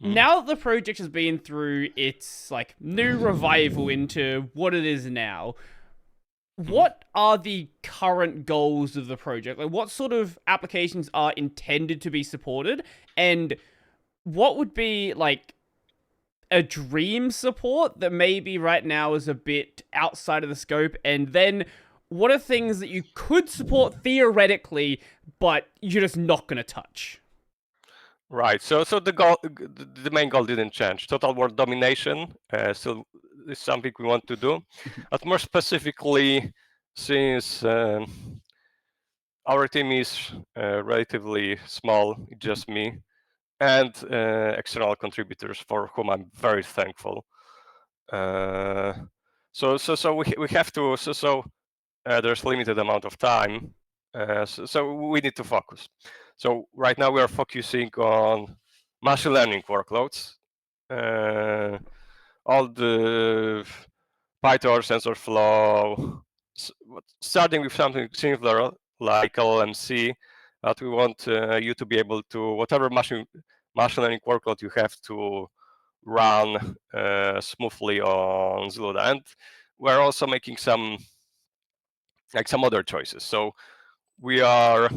Now that the project has been through its like new revival into what it is now, Mhm. what are the current goals of the project? Like, what sort of applications are intended to be supported, and what would be like a dream support that maybe right now is a bit outside of the scope? And then what are things that you could support theoretically, but you're just not going to touch? Right. So the goal, the main goal didn't change. Total world domination. So is something we want to do, but more specifically, since our team is relatively small, just me and external contributors for whom I'm very thankful. Uh, so we have to there's limited amount of time, so we need to focus. So right now we are focusing on machine learning workloads, uh, all the PyTorch, TensorFlow, starting with something similar like LLMC, but we want you to be able to, whatever machine learning workload you have to run smoothly on Zluda. And we're also making some other choices. So we are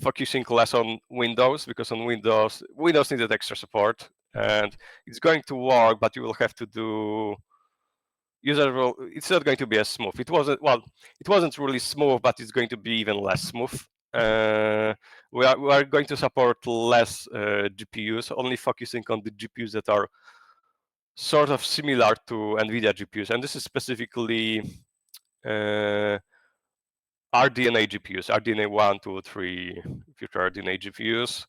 focusing less on Windows because on Windows needed extra support, and it's going to work, but you will have to do user will. It's not going to be as smooth. It wasn't really smooth, but it's going to be even less smooth. We are going to support less GPUs, only focusing on the GPUs that are sort of similar to NVIDIA GPUs, and this is specifically RDNA GPUs, RDNA 1, 2, 3, future RDNA GPUs.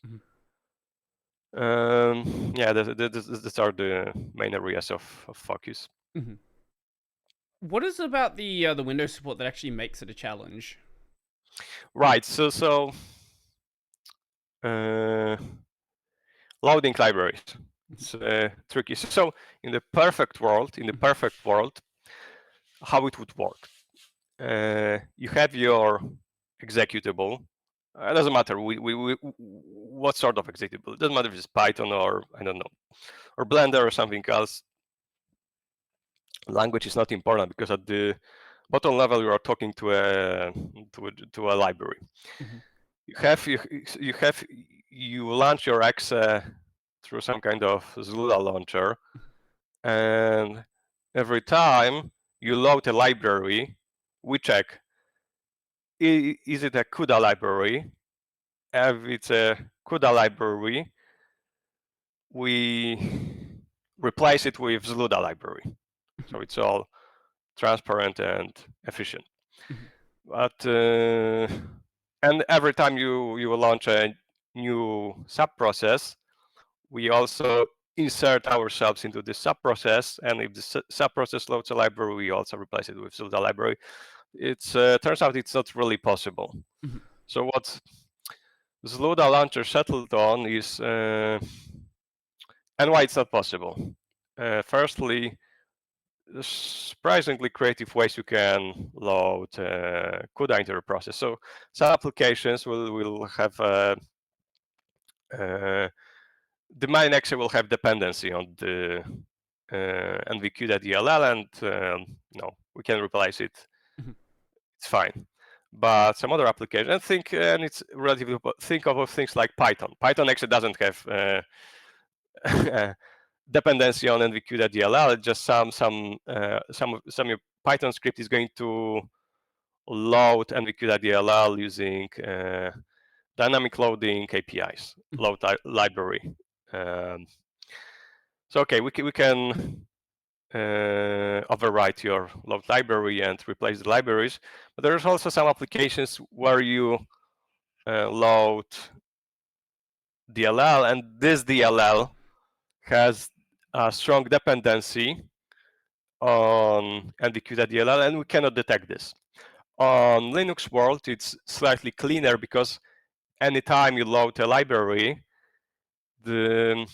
Yeah, these are the main areas of focus. What is it about the Windows support that actually makes it a challenge? Right. So uh, loading libraries. It's tricky. So in the perfect world, how it would work? You have your executable. It doesn't matter what sort of executable. It doesn't matter if it's Python or I don't know, or Blender or something else. Language is not important because at the bottom level you are talking to a library. You have you launch your exe through some kind of Zluda launcher, and every time you load a library, we check is it a CUDA library. If it's a CUDA library, we replace it with Zluda library. So it's all transparent and efficient. But and every time you launch a new subprocess, we also insert ourselves into the subprocess, and if the subprocess loads a library, we also replace it with Zluda library. It's turns out it's not really possible. So what Zluda launcher settled on is and why it's not possible. Firstly, surprisingly creative ways you can load CUDA into the process. So some applications will have the main exe will have dependency on the NVCUDA DLL, and no, we can replace it. It's fine. But some other applications, and it's relatively think of things like Python. Python actually doesn't have dependency on NVCUDA DLL. Just some Python script is going to load NVCUDA DLL using dynamic loading APIs, load library. So okay, we can overwrite your load library and replace the libraries, but there's also some applications where you load DLL, and this DLL has a strong dependency on NVCUDA DLL, and we cannot detect this. On Linux world, it's slightly cleaner because anytime you load a library, the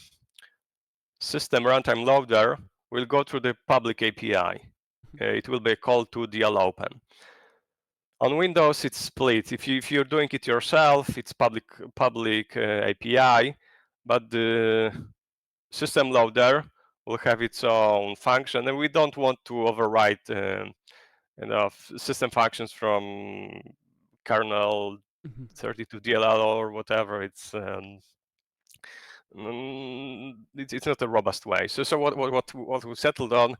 system runtime loader will go through the public API. It will be a call to DL open. On Windows, it's split. If you're doing it yourself, it's public API, but the system loader will have its own function, and we don't want to overwrite system functions from kernel 32 DLL or whatever. It's not a robust way. So what we settled on,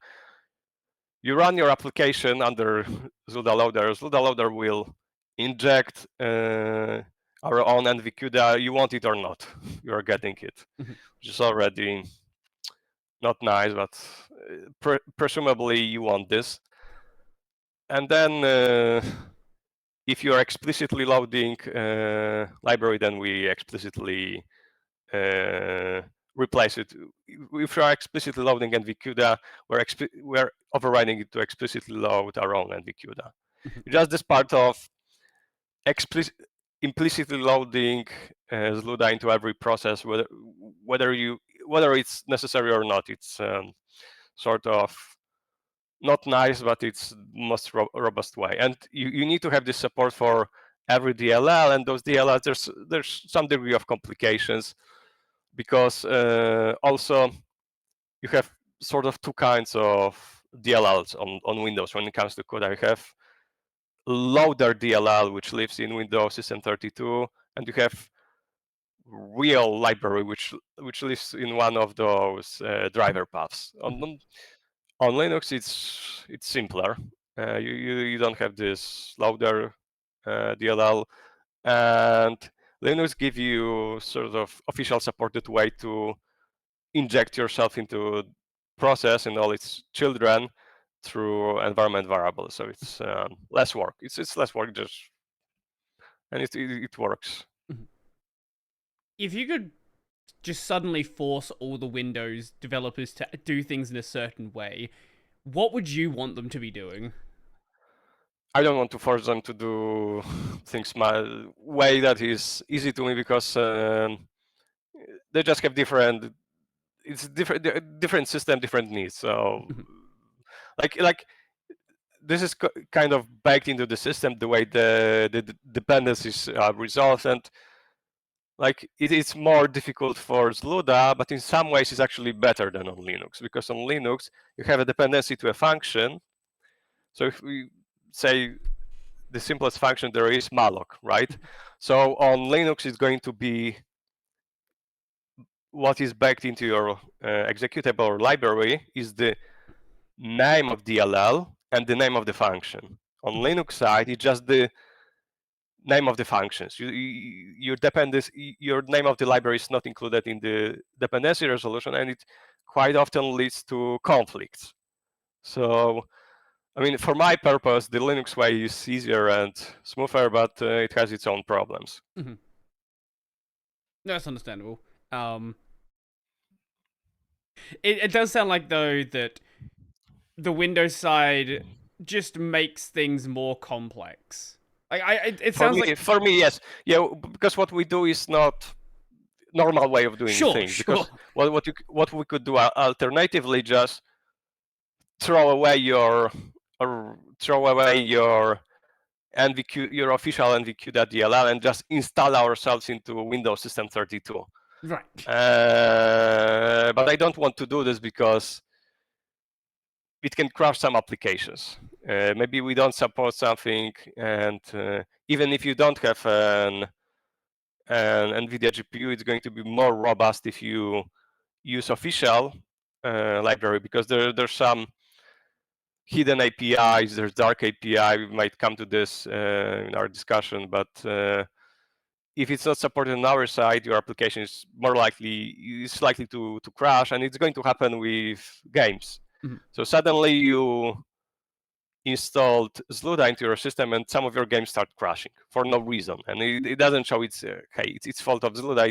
you run your application under Zluda loader. Zluda loader will inject our own NVCUDA. You want it or not, you are getting it, which is already not nice, but presumably you want this. And then if you are explicitly loading library, then we explicitly replace it. If you are explicitly loading NVCUDA, we're overriding it to explicitly load our own NVCUDA. Just this part of implicitly loading Zluda into every process, whether it's necessary or not, it's sort of not nice, but it's most robust way. And you need to have this support for every DLL, and those DLLs, there's some degree of complications, because also you have sort of two kinds of DLLs on Windows when it comes to CUDA. You have loader DLL, which lives in Windows System 32, and you have real library, which lives in one of those driver paths. On Linux, it's simpler. You don't have this loader DLL, and Linux give you sort of official supported way to inject yourself into process and all its children through environment variables. So it's less work. It's less work, and it works. If you could just suddenly force all the Windows developers to do things in a certain way, what would you want them to be doing? I don't want to force them to do things my way that is easy to me, because they just have different system, different needs. So like this is kind of baked into the system, the way the dependencies are resolved, and like it is more difficult for Zluda, but in some ways it's actually better than on Linux, because on Linux you have a dependency to a function. So if we say the simplest function there is malloc, right? So on Linux it's going to be what is baked into your executable or library is the name of DLL and the name of the function. On Linux side, it's just the name of the functions. Your name of the library is not included in the dependency resolution, and it quite often leads to conflicts. So, I mean, for my purpose, the Linux way is easier and smoother, but it has its own problems. That's understandable. It does sound like, though, that the Windows side just makes things more complex. Like it sounds like for me, yes, yeah, because what we do is not normal way of doing things. Sure. Because what we could do alternatively, just throw away your NVQ, your official NVQ.dll, and just install ourselves into Windows System 32. Right. But I don't want to do this because it can crash some applications. Maybe we don't support something, and even if you don't have an NVIDIA GPU, it's going to be more robust if you use official library, because there's some hidden APIs, there's dark API. We might come to this in our discussion, but if it's not supported on our side, your application is likely to crash, and it's going to happen with games. So suddenly you installed Zluda into your system, and some of your games start crashing for no reason, and it doesn't show it's fault of Zluda.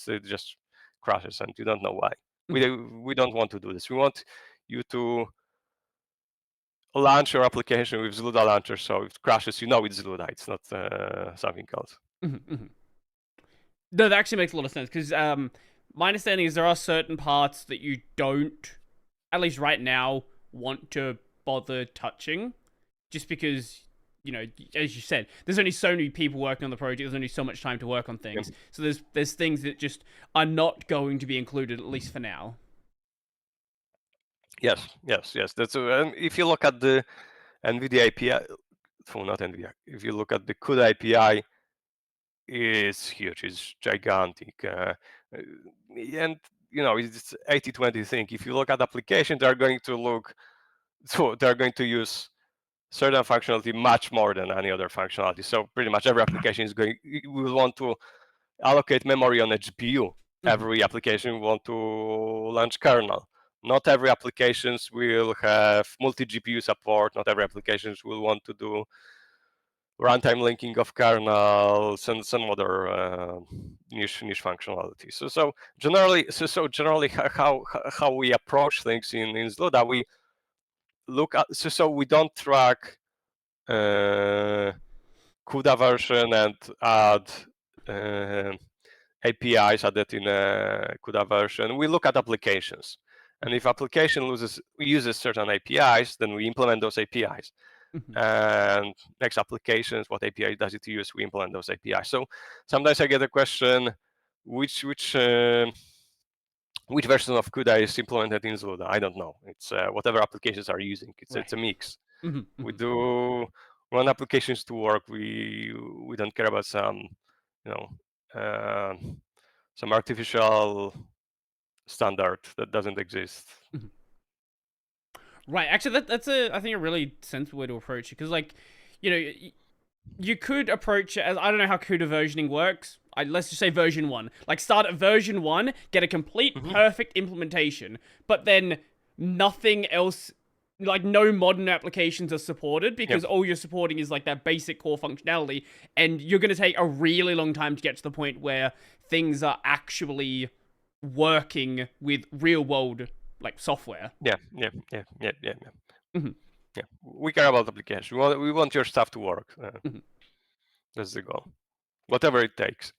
It just crashes, and you don't know why. We don't want to do this. We want you to launch your application with Zluda launcher, so if it crashes, you know it's Zluda. It's not something else. No, that actually makes a lot of sense, because my understanding is there are certain parts that you don't, at least right now, want to bother touching, just because, you know, as you said, there's only so many people working on the project, there's only so much time to work on things. So there's things that just are not going to be included, at least for now. Yes. That's and if you look at the NVIDIA API, not NVIDIA. If you look at the CUDA API, it's huge. It's gigantic, and it's 80-20 thing. If you look at applications, they're going to look. So they're going to use certain functionality much more than any other functionality. So pretty much every application is going. We will want to allocate memory on a GPU. Every application will want to launch kernel. Not every applications will have multi-GPU support. Not every applications will want to do runtime linking of kernels and some other niche functionality. So generally, how we approach things in Zluda, we look at so we don't track CUDA version and add APIs added in a CUDA version. We look at applications, and if application uses certain APIs, then we implement those APIs. And next applications, what API does it use? We implement those APIs. So sometimes I get a question, which version of CUDA is implemented in Zluda? I don't know. It's whatever applications are using. It's a mix. We do run applications to work. We don't care about some some artificial standard that doesn't exist. Right. Actually, that's I think a really sensible way to approach it, because you could approach it as, I don't know how CUDA versioning works. Let's just say version 1. Like, start at version 1, get a complete perfect implementation, but then nothing else, like no modern applications are supported, because all you're supporting is like that basic core functionality, and you're going to take a really long time to get to the point where things are actually working with real world like software. Yeah. We care about applications. We want your stuff to work. That's the goal, whatever it takes.